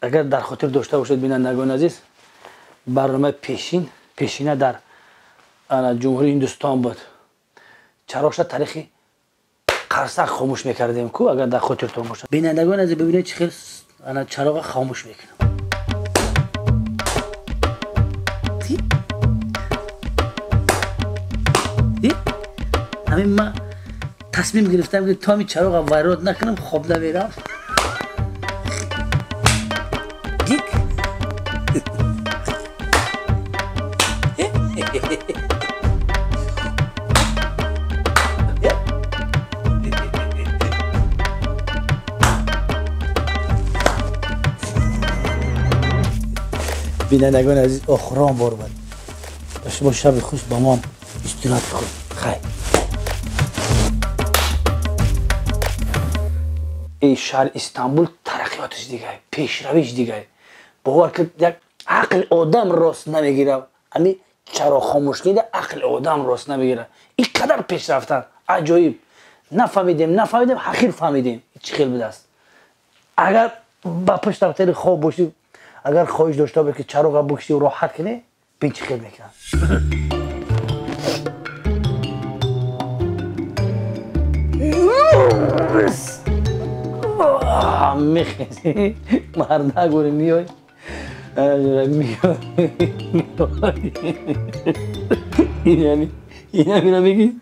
اگر در خاطر داشته باشید بینندگان عزیز، برنامه پیشینه در جمهوری هندوستان بود. چراغش تاریخی قرصک خاموش میکردیم کو اگر در خاطرتون باشه. بینندگان عزیز ببینید چه خیلی انا چراغ خاموش میکنم. همین من تصمیم گرفتم که تا می چراغ ویراد نکنم خواب نمیرم. دیک بینندگان عزیز آخرام بار بود. شما شب خوش با ما استراحت کنید. خیر. این شهر استانبول ترقیاتش دیگه، پیشرویش دیگه. باور که یک عقل آدم راست نمیگیره. همین چراغ خاموش کنید عقل آدم راست نمیگیره. این قدر پیش رفتن عجایب. نفهمیدیم حقیر فهمیدیم. چه خیلی بده است. اگر با پشت رفتن خواب باشی، اگر خواهش داشته باشی که چراغ بکشی و راحت کنی، ببین چه خیلی میکنه. میخیزی مرد نگوری میای این یعنی میگی